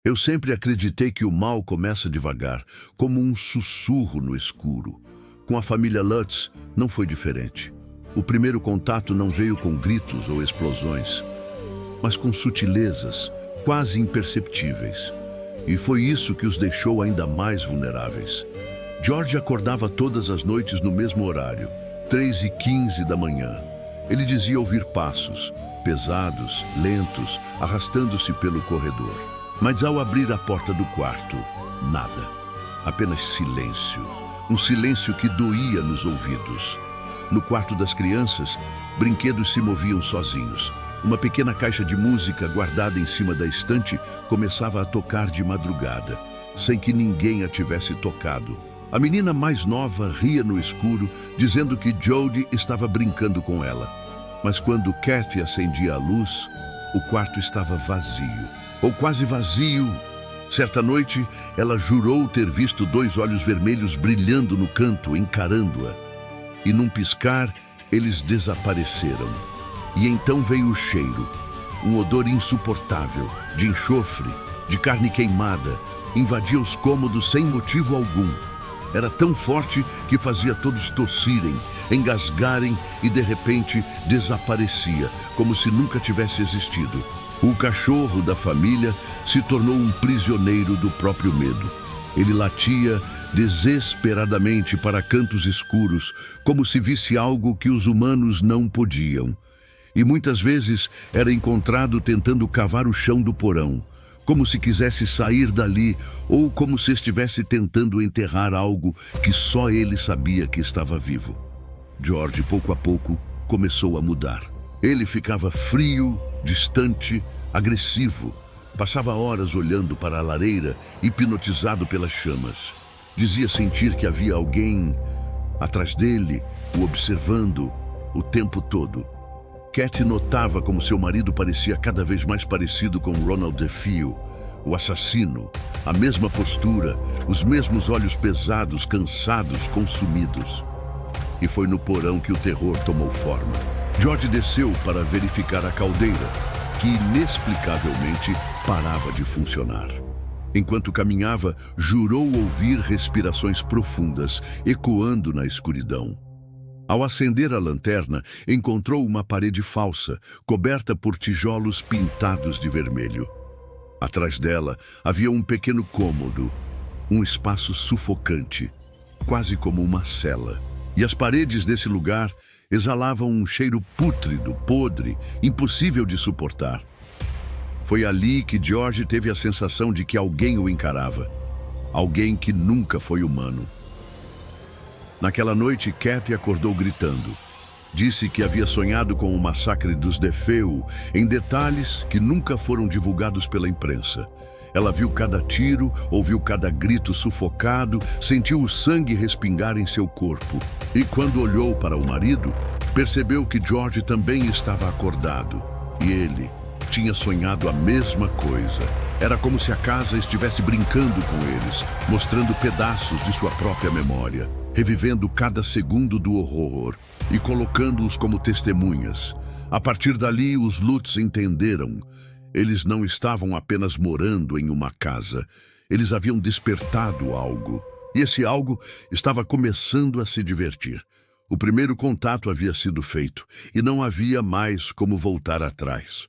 Eu sempre acreditei que o mal começa devagar, como um sussurro no escuro. Com a família Lutz, não foi diferente. O primeiro contato não veio com gritos ou explosões, mas com sutilezas, quase imperceptíveis. E foi isso que os deixou ainda mais vulneráveis. George acordava todas as noites no mesmo horário, 3h15 da manhã. Ele dizia ouvir passos, pesados, lentos, arrastando-se pelo corredor. Mas ao abrir a porta do quarto, nada. Apenas silêncio. Um silêncio que doía nos ouvidos. No quarto das crianças, brinquedos se moviam sozinhos. Uma pequena caixa de música guardada em cima da estante começava a tocar de madrugada, sem que ninguém a tivesse tocado. A menina mais nova ria no escuro, dizendo que Jody estava brincando com ela. Mas quando Kathy acendia a luz, o quarto estava vazio. Ou quase vazio. Certa noite, ela jurou ter visto 2 olhos vermelhos brilhando no canto, encarando-a. E num piscar, eles desapareceram. E então veio o cheiro, um odor insuportável, de enxofre, de carne queimada, invadia os cômodos sem motivo algum. Era tão forte que fazia todos tossirem, engasgarem e de repente desaparecia, como se nunca tivesse existido. O cachorro da família se tornou um prisioneiro do próprio medo. Ele latia desesperadamente para cantos escuros, como se visse algo que os humanos não podiam. E muitas vezes era encontrado tentando cavar o chão do porão, como se quisesse sair dali ou como se estivesse tentando enterrar algo que só ele sabia que estava vivo. George, pouco a pouco, começou a mudar. Ele ficava frio, distante, agressivo. Passava horas olhando para a lareira, hipnotizado pelas chamas. Dizia sentir que havia alguém atrás dele, o observando o tempo todo. Kathy notava como seu marido parecia cada vez mais parecido com Ronald DeFeo, o assassino. A mesma postura, os mesmos olhos pesados, cansados, consumidos. E foi no porão que o terror tomou forma. George desceu para verificar a caldeira, que inexplicavelmente parava de funcionar. Enquanto caminhava, jurou ouvir respirações profundas, ecoando na escuridão. Ao acender a lanterna, encontrou uma parede falsa, coberta por tijolos pintados de vermelho. Atrás dela havia um pequeno cômodo, um espaço sufocante, quase como uma cela. E as paredes desse lugar exalavam um cheiro pútrido, podre, impossível de suportar. Foi ali que George teve a sensação de que alguém o encarava. Alguém que nunca foi humano. Naquela noite, Kathy acordou gritando. Disse que havia sonhado com o massacre dos DeFeo em detalhes que nunca foram divulgados pela imprensa. Ela viu cada tiro, ouviu cada grito sufocado, sentiu o sangue respingar em seu corpo. E quando olhou para o marido, percebeu que George também estava acordado. E ele tinha sonhado a mesma coisa. Era como se a casa estivesse brincando com eles, mostrando pedaços de sua própria memória, revivendo cada segundo do horror e colocando-os como testemunhas. A partir dali, os Lutz entenderam. Eles não estavam apenas morando em uma casa. Eles haviam despertado algo. E esse algo estava começando a se divertir. O primeiro contato havia sido feito e não havia mais como voltar atrás.